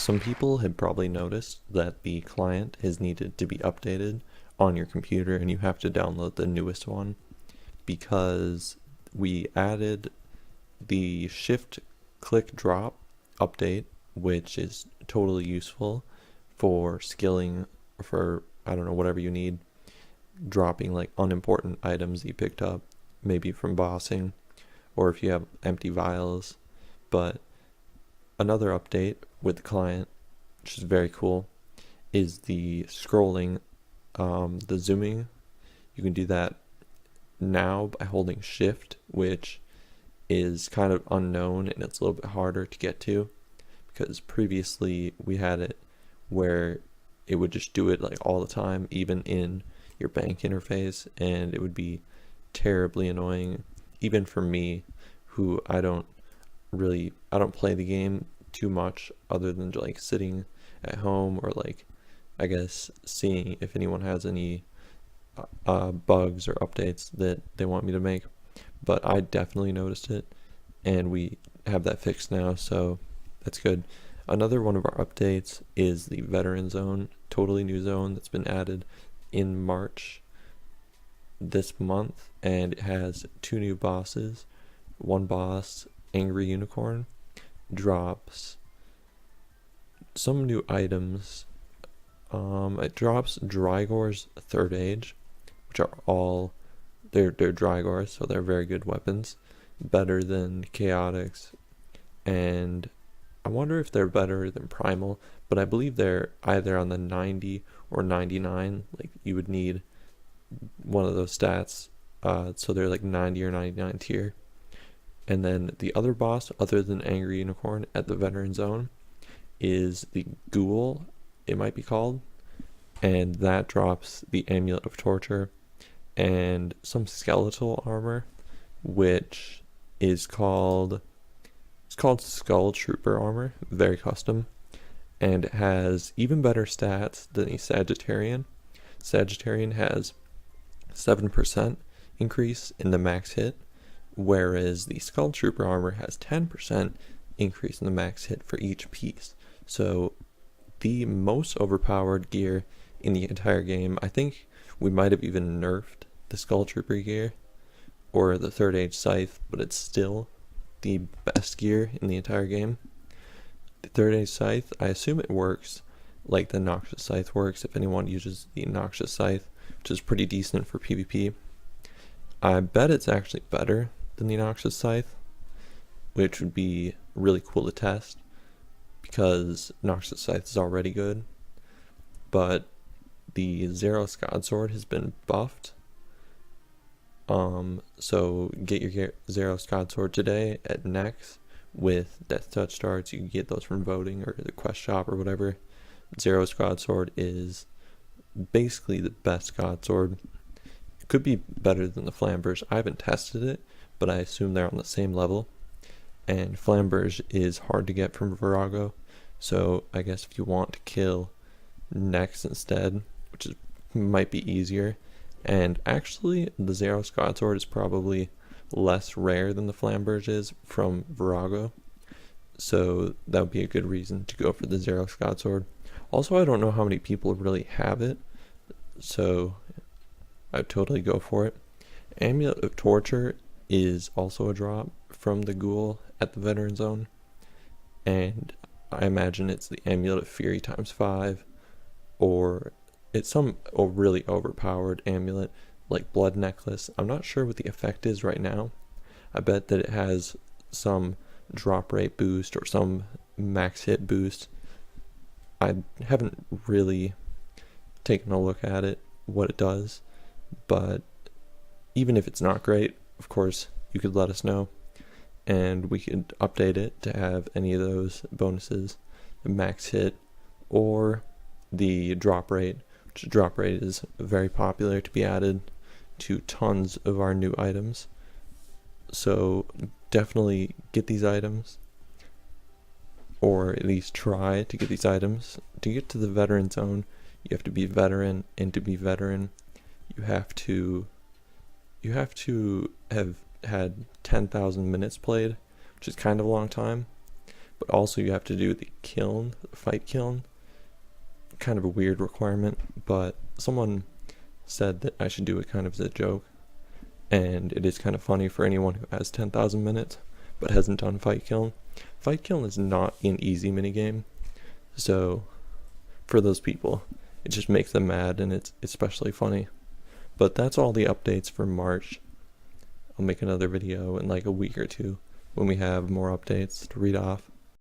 Some people had probably noticed that the client has needed to be updated on your computer and you have to download the newest one because we added the shift click drop update, which is totally useful for skilling for, I don't know, whatever you need, dropping like unimportant items you picked up, maybe from bossing, or if you have empty vials. But another update with the client, which is very cool, is the scrolling, the zooming. You can do that now by holding shift, which is kind of unknown and it's a little bit harder to get to because previously we had it where it would just do it like all the time, even in your bank interface, and it would be terribly annoying, even for me, who I don't play the game too much other than like sitting at home or like, I guess, seeing if anyone has any bugs or updates that they want me to make. But I definitely noticed it, and we have that fixed now, so that's good. Another one of our updates is the veteran zone, totally new zone that's been added in March this month, and it has 2 new bosses. One boss, Angry Unicorn, drops some new items. It drops Drygor's Third Age, which are all they're Drygors, so they're very good weapons, better than Chaotix, and I wonder if they're better than Primal, but I believe they're either on the 90 or 99. Like, you would need one of those stats, so they're like 90 or 99 tier. And then the other boss, other than Angry Unicorn at the Veteran Zone, is the Ghoul, it might be called, and that drops the Amulet of Torture and some skeletal armor, which is called Skull Trooper armor, very custom, and it has even better stats than the Sagittarian. Sagittarian has 7% increase in the max hit, whereas the Skull Trooper armor has 10% increase in the max hit for each piece. So the most overpowered gear in the entire game. I think we might have even nerfed the Skull Trooper gear or the Third Age Scythe, but it's still the best gear in the entire game. The Third Age Scythe, I assume it works like the Noxious Scythe works if anyone uses the Noxious Scythe, which is pretty decent for PvP. I bet it's actually better than the Noxious Scythe, which would be really cool to test because Noxious Scythe is already good. But the Zaros Godsword has been buffed. So get your Zaros Godsword today at Nex with Death Touch starts. You can get those from voting or the quest shop or whatever. Zaros Godsword is basically the best Godsword. It could be better than the Flamberge. I haven't tested it, but I assume they're on the same level. And Flamberge is hard to get from Virago, so I guess if you want to kill Nex instead, which might be easier. And actually, the Zaros Godsword is probably less rare than the Flamberge is from Virago, so that would be a good reason to go for the Zaros Godsword. Also, I don't know how many people really have it, so I'd totally go for it. Amulet of Torture is also a drop from the Ghoul at the Veteran Zone, and I imagine it's the Amulet of Fury times 5, or it's some really overpowered amulet like Blood Necklace. I'm not sure what the effect is right now. I bet that it has some drop rate boost or some max hit boost. I haven't really taken a look at it, what it does, but even if it's not great, of course, you could let us know, and we could update it to have any of those bonuses, the max hit or the drop rate, which drop rate is very popular to be added to tons of our new items. So definitely get these items, or at least try to get these items. To get to the Veteran Zone, you have to be veteran, and to be veteran, you have to have had 10,000 minutes played, which is kind of a long time, but also you have to do the kiln, fight kiln. Kind of a weird requirement, but someone said that I should do it kind of as a joke, and it is kind of funny for anyone who has 10,000 minutes but hasn't done fight kiln. Fight kiln is not an easy minigame, so for those people, it just makes them mad, and it's especially funny. But that's all the updates for March. I'll make another video in like a week or two when we have more updates to read off.